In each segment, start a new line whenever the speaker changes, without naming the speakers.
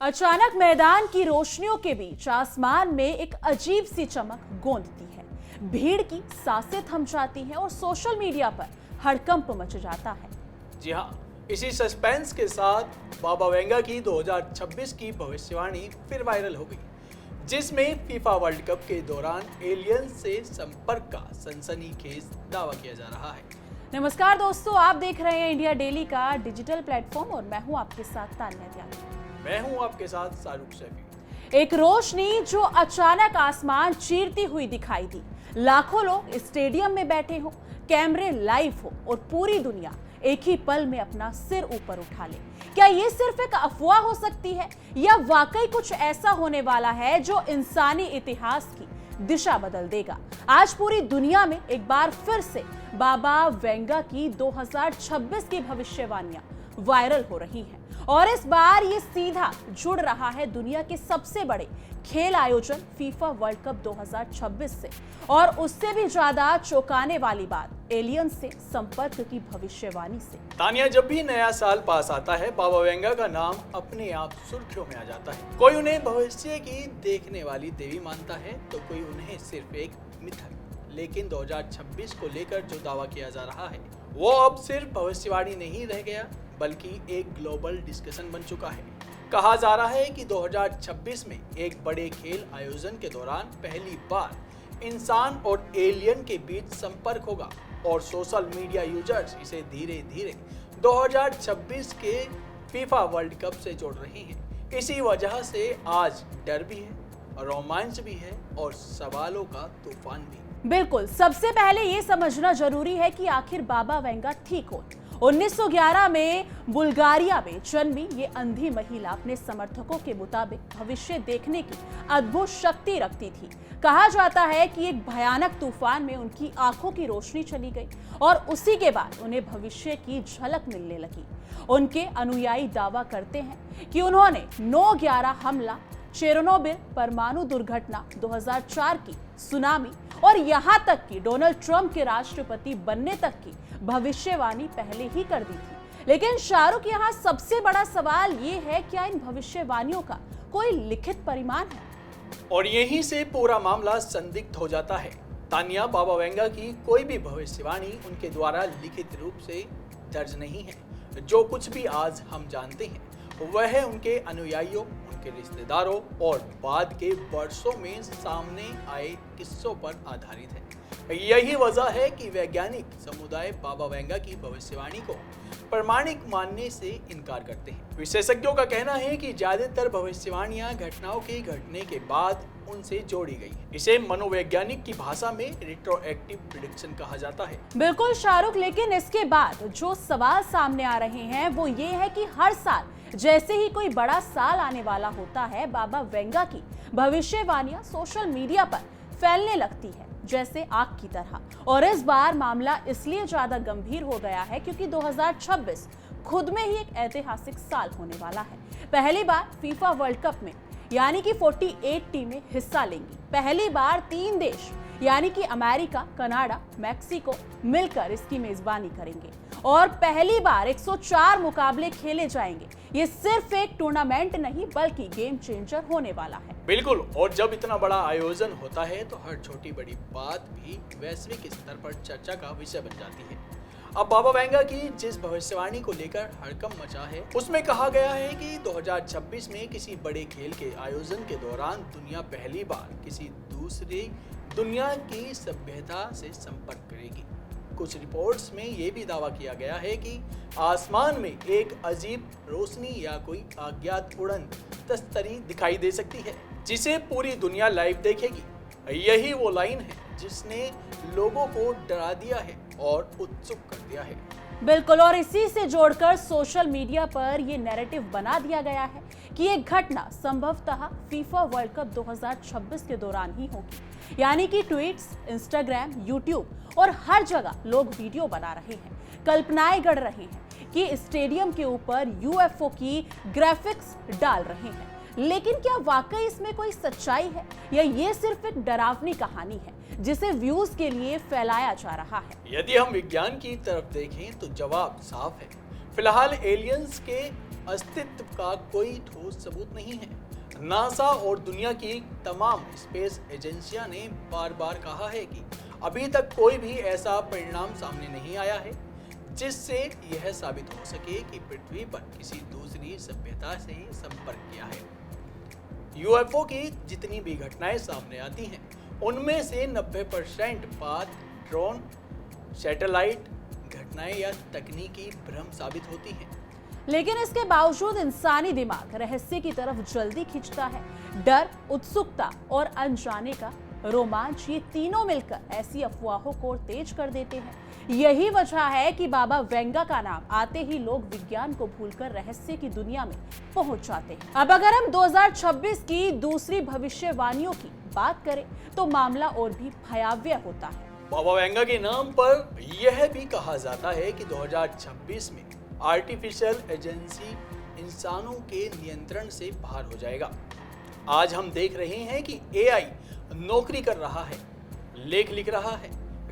अचानक मैदान की रोशनियों के बीच आसमान में एक अजीब सी चमक गूंजती है। भीड़ की सांसें थम जाती हैं और सोशल मीडिया पर हड़कंप मच जाता है।
जी हाँ, इसी सस्पेंस के साथ बाबा वेंगा की 2026 की भविष्यवाणी फिर वायरल हो गई, जिसमें फीफा वर्ल्ड कप के दौरान एलियंस से संपर्क का सनसनीखेज दावा किया जा रहा है।
नमस्कार दोस्तों, आप देख रहे हैं इंडिया डेली का डिजिटल प्लेटफॉर्म और मैं हूं आपके साथ तान्या त्यागी।
मैं हूं आपके साथ शाहरुख सैफी।
एक रोशनी जो अचानक आसमान चीरती हुई दिखाई दी। लाखों लोग स्टेडियम में बैठे हो, कैमरे लाइव हो और पूरी दुनिया एक ही पल में अपना सिर ऊपर उठा ले। क्या ये सिर्फ एक अफवाह हो सकती है या वाकई कुछ ऐसा होने वाला है जो इंसानी इतिहास की दिशा बदल देगा? आज पूरी दुनिया में एक बार फिर से बाबा वेंगा की 2026 की भविष्यवाणियां वायरल हो रही हैं और इस बार ये सीधा जुड़ रहा है दुनिया के सबसे बड़े खेल आयोजन फीफा वर्ल्ड कप 2026 से। और उससे भी ज्यादा चौंकाने वाली बात एलियन से संपर्क की भविष्यवाणी से।
तानिया, जब भी नया साल पास आता है, बाबा वेंगा का नाम अपने आप सुर्खियों में आ जाता है। कोई उन्हें भविष्य की देखने वाली देवी मानता है तो कोई उन्हें सिर्फ एक मिथक। लेकिन 2026 को लेकर जो दावा किया जा रहा है वो अब सिर्फ भविष्यवाणी नहीं रह गया, बल्कि एक ग्लोबल डिस्कशन बन चुका है। कहा जा रहा है कि 2026 में एक बड़े खेल आयोजन के दौरान पहली बार इंसान और एलियन के बीच संपर्क होगा और सोशल मीडिया यूजर्स इसे धीरे धीरे 2026 के फीफा वर्ल्ड कप से जोड़ रहे हैं। इसी वजह से आज डर भी है, रोमांच भी है और सवालों का तूफान भी।
बिल्कुल, सबसे पहले ये समझना जरूरी है कि आखिर बाबा वेंगा ठीक हो। 1911 में बुल्गारिया में जन्मी ये अंधी महिला अपने समर्थकों के मुताबिक भविष्य देखने की अद्भुत शक्ति रखती थी। कहा जाता है कि एक भयानक तूफान में उनकी आंखों की रोशनी चली गई और उसी के बाद उन्हें भविष्य की झलक मिलने लगी। उनके अनुयायी दावा करते हैं कि उन्होंने 9/11 हमला, चेरनोबिल परमाणु दुर्घटना, 2004 की सुनामी और यहाँ तक कि डोनाल्ड ट्रंप के राष्ट्रपति बनने तक की भविष्यवाणी पहले ही कर दी थी। लेकिन शाहरुख, यहाँ सबसे बड़ा सवाल ये है, क्या इन भविष्यवाणियों का कोई लिखित परिमाण है?
और यहीं से पूरा मामला संदिग्ध हो जाता है। तानिया, बाबा वेंगा की कोई भी भविष्यवाणी उनके द्वारा लिखित रूप से दर्ज नहीं है। जो कुछ भी आज हम जानते हैं वह उनके अनुयायियों, उनके रिश्तेदारों और बाद के वर्षों में सामने आए किस्सों पर आधारित है। यही वजह है कि वैज्ञानिक समुदाय बाबा वेंगा की भविष्यवाणी को प्रमाणिक मानने से इनकार करते हैं। विशेषज्ञों का कहना है कि ज्यादातर भविष्यवाणियां घटनाओं के घटने के बाद उनसे जोड़ी गई। इसे मनोवैज्ञानिक की भाषा में रिट्रोएक्टिव प्रेडिक्शन कहा जाता है।
बिल्कुल शाहरुख, लेकिन इसके बाद जो सवाल सामने आ रहे हैं वो ये है कि हर साल जैसे ही कोई बड़ा साल आने वाला होता है, बाबा वेंगा की भविष्यवाणियां सोशल मीडिया पर फैलने लगती है जैसे आग की तरह। और इस बार मामला इसलिए ज्यादा गंभीर हो गया है क्योंकि 2026 खुद में ही एक ऐतिहासिक साल होने वाला है। पहली बार फीफा वर्ल्ड कप में यानी कि 48 टीमें हिस्सा लेंगी। पहली बार 3 देश यानी कि अमेरिका, कनाडा, मैक्सिको मिलकर इसकी मेजबानी करेंगे और पहली बार 104 मुकाबले खेले जाएंगे। ये सिर्फ एक टूर्नामेंट नहीं बल्कि गेम चेंजर होने वाला है।
बिल्कुल, और जब इतना बड़ा आयोजन होता है तो हर छोटी बड़ी बात भी वैश्विक स्तर पर चर्चा का विषय बन जाती है। अब बाबा वेंगा की जिस भविष्यवाणी को लेकर हड़कंप मचा है उसमें कहा गया है कि 2026 में किसी बड़े खेल के आयोजन के दौरान दुनिया पहली बार किसी दूसरी दुनिया की सभ्यता से संपर्क करेगी। कुछ रिपोर्ट्स में यह भी दावा किया गया है कि आसमान में एक अजीब रोशनी या कोई अज्ञात उड़न तस्तरी दिखाई दे सकती है जिसे पूरी दुनिया लाइव देखेगी। यही वो लाइन है जिसने लोगों को डरा दिया है और उत्सुक कर दिया है।
बिल्कुल, और इसी से जोड़कर सोशल मीडिया पर यह नैरेटिव बना दिया गया है कि ये घटना संभवतः फीफा वर्ल्ड कप 2026 के दौरान ही होगी। यानी कि ट्वीट्स, इंस्टाग्राम, यूट्यूब और हर जगह लोग वीडियो बना रहे हैं, कल्पनाएं गढ़ रहे हैं कि स्टेडियम के ऊपर यूएफओ की ग्राफिक्स डाल रहे हैं। लेकिन क्या वाकई इसमें कोई सच्चाई है या ये सिर्फ एक डरावनी कहानी है जिसे व्यूज के लिए फैलाया जा रहा है?
यदि हम विज्ञान की तरफ देखें तो जवाब साफ है। फिलहाल एलियंस के अस्तित्व का कोई ठोस सबूत नहीं है। नासा और दुनिया की तमाम स्पेस एजेंसियां ने बार बार कहा है कि अभी तक कोई भी ऐसा परिणाम सामने नहीं आया है जिससे यह साबित हो सके कि पृथ्वी पर किसी दूसरी सभ्यता से संपर्क किया है। यूएफओ की जितनी भी घटनाएं सामने आती हैं, उनमें से 90% बात ड्रोन, सैटेलाइट घटनाएं या तकनीकी भ्रम साबित होती हैं।
लेकिन इसके बावजूद इंसानी दिमाग रहस्य की तरफ जल्दी खींचता है। डर, उत्सुकता और अनजाने का रोमांच, ये तीनों मिलकर ऐसी अफवाहों को तेज कर देते हैं। यही वजह है कि बाबा वेंगा का नाम आते ही लोग विज्ञान को भूलकर रहस्य की दुनिया में पहुंच जाते हैं। अब अगर हम 2026 की दूसरी भविष्यवाणियों की बात करें तो मामला और भी भयावह होता है।
बाबा वेंगा के नाम पर यह भी कहा जाता है कि 2026 में आर्टिफिशियल एजेंसी इंसानों के नियंत्रण से बाहर हो जाएगा। आज हम देख रहे हैं कि एआई नौकरी कर रहा है, लेख लिख रहा है,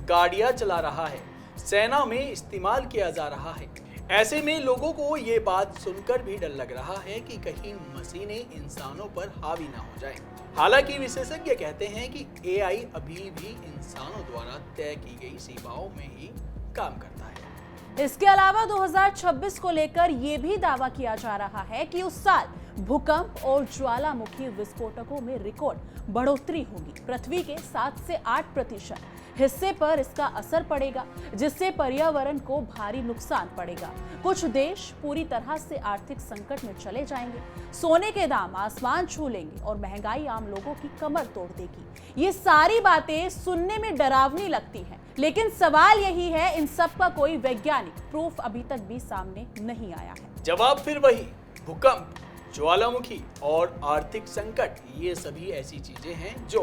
गाड़ियां चला रहा है, सेना में इस्तेमाल किया जा रहा है। ऐसे में लोगों को ये बात सुनकर भी डर लग रहा है कि कहीं मशीनें इंसानों पर हावी ना हो जाए। हालांकि विशेषज्ञ कहते हैं कि एआई अभी भी इंसानों द्वारा तय की गई सीमाओं में ही काम करता है।
इसके अलावा 2026 को लेकर यह भी दावा किया जा रहा है कि उस साल भूकंप और ज्वालामुखी विस्फोटकों में रिकॉर्ड बढ़ोतरी होगी। पृथ्वी के 7 से 8% हिस्से पर इसका असर पड़ेगा, जिससे पर्यावरण को भारी नुकसान पड़ेगा। कुछ देश पूरी तरह से आर्थिक संकट में चले जाएंगे, सोने के दाम आसमान छू लेंगे और महंगाई आम लोगों की कमर तोड़ देगी। ये सारी बातें सुनने में डरावनी लगती हैं, लेकिन सवाल यही है, इन सब का कोई वैज्ञानिक प्रूफ अभी तक भी सामने नहीं आया है।
जवाब फिर वही, भूकंप, ज्वालामुखी और आर्थिक संकट, ये सभी ऐसी चीजें हैं जो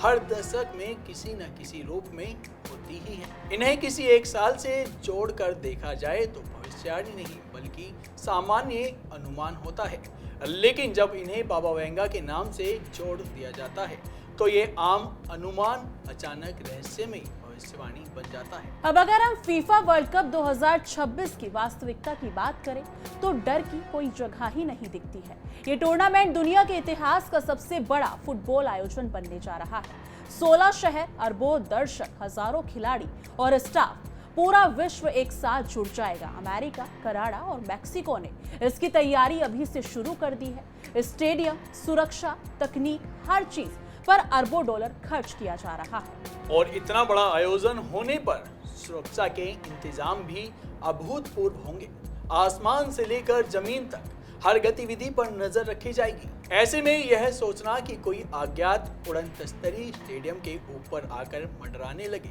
हर दशक में किसी न किसी रूप में होती ही हैं। इन्हें किसी एक साल से जोड़कर देखा जाए तो भविष्यवाणी नहीं बल्कि सामान्य अनुमान होता है, लेकिन जब इन्हें बाबा वेंगा के नाम से जोड़ दिया जाता है तो ये आम अनुमान अचानक रहस्यमयी भविष्यवाणी बन जाता है।
अब अगर हम फीफा वर्ल्ड कप 2026 की वास्तविकता की बात करें तो डर की कोई जगह ही नहीं दिखती है। ये टूर्नामेंट दुनिया के इतिहास का सबसे बड़ा फुटबॉल आयोजन बनने जा रहा है। 16 शहर, अरबों दर्शक, हजारों खिलाड़ी और स्टाफ, पूरा विश्व एक साथ जुड़ जाएगा। अमेरिका, कनाडा और मैक्सिको ने इसकी तैयारी अभी से शुरू कर दी है। स्टेडियम, सुरक्षा, तकनीक, हर चीज पर अरबों डॉलर खर्च किया जा रहा है।
और इतना बड़ा आयोजन होने पर सुरक्षा के इंतजाम भी अभूतपूर्व होंगे। आसमान से लेकर जमीन तक हर गतिविधि पर नजर रखी जाएगी। ऐसे में यह सोचना कि कोई अज्ञात उड़न तस्तरी स्टेडियम के ऊपर आकर मंडराने लगे,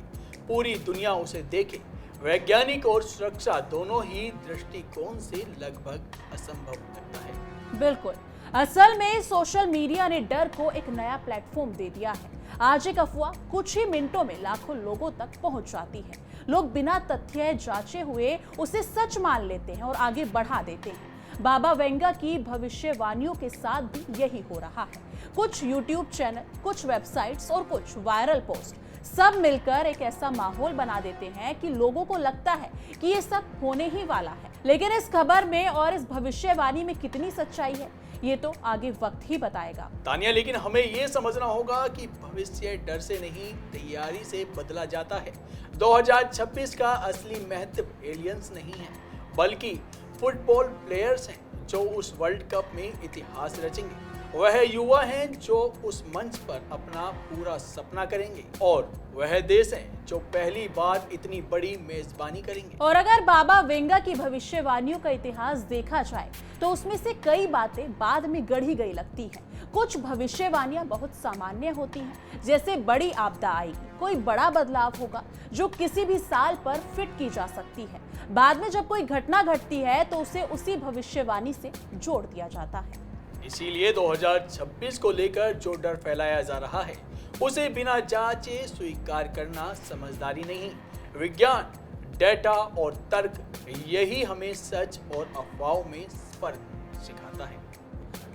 पूरी दुनिया उसे देखे, वैज्ञानिक और सुरक्षा दोनों ही दृष्टिकोण से लगभग असंभव लगता है।
बिल्कुल, असल में सोशल मीडिया ने डर को एक नया प्लेटफॉर्म दे दिया है। आज एक अफवाह कुछ ही मिनटों में लाखों लोगों तक पहुंच जाती है। लोग बिना तथ्य जांचे हुए उसे सच मान लेते हैं और आगे बढ़ा देते हैं। बाबा वेंगा की भविष्यवाणियों के साथ भी यही हो रहा है। कुछ YouTube चैनल, कुछ वेबसाइट्स और कुछ वायरल पोस्ट सब मिलकर एक ऐसा माहौल बना देते हैं कि लोगों को लगता है कि ये सब होने ही वाला है। लेकिन इस खबर में और इस भविष्यवाणी में कितनी सच्चाई है, ये तो आगे वक्त ही बताएगा।
तानिया, लेकिन हमें ये समझना होगा कि भविष्य डर से नहीं, तैयारी से बदला जाता है। 2026 का असली महत्व एलियंस नहीं है, बल्कि फुटबॉल प्लेयर्स हैं जो उस वर्ल्ड कप में इतिहास रचेंगे। वह युवा हैं जो उस मंच पर अपना पूरा सपना करेंगे, और वह देश हैं जो पहली बार इतनी बड़ी मेजबानी करेंगे।
और अगर बाबा वेंगा की भविष्यवाणियों का इतिहास देखा जाए तो उसमें से कई बातें बाद में गढ़ी गई लगती हैं। कुछ भविष्यवाणियां बहुत सामान्य होती हैं, जैसे बड़ी आपदा आएगी, कोई बड़ा बदलाव होगा जो किसी भी साल पर फिट की जा सकती है। बाद में जब कोई घटना घटती है तो उसे उसी भविष्यवाणी से जोड़ दिया जाता है।
इसीलिए 2026 को लेकर जो डर फैलाया जा रहा है, उसे बिना जांचे स्वीकार करना समझदारी नहीं। विज्ञान, डेटा और तर्क, यही हमें सच और अफवाहों में फर्क सिखाता है।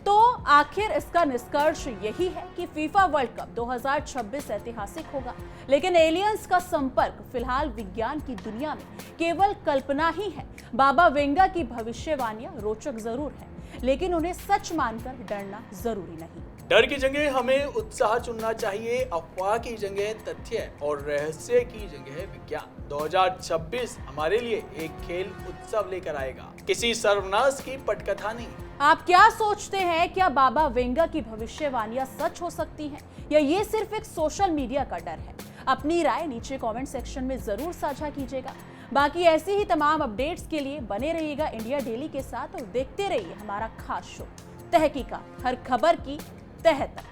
तो आखिर इसका निष्कर्ष यही है कि फीफा वर्ल्ड कप 2026 ऐतिहासिक होगा, लेकिन एलियंस का संपर्क फिलहाल विज्ञान की दुनिया में केवल कल्पना ही है। बाबा वेंगा की भविष्यवाणियां रोचक जरूर है, लेकिन उन्हें सच मानकर डरना जरूरी नहीं।
डर की जगह हमें उत्साह चुनना चाहिए, अफवाह की जगह तथ्य और रहस्य की जगह विज्ञान। 2026 हमारे लिए एक खेल उत्सव लेकर आएगा, किसी सर्वनाश की पटकथा नहीं।
आप क्या सोचते हैं? क्या बाबा वेंगा की भविष्यवाणियां सच हो सकती हैं, या ये सिर्फ एक सोशल मीडिया का डर है? अपनी राय नीचे कमेंट सेक्शन में जरूर साझा कीजिएगा। बाकी ऐसी ही तमाम अपडेट्स के लिए बने रहिएगा इंडिया डेली के साथ और देखते रहिए हमारा खास शो तहकीकात, हर खबर की तह तक।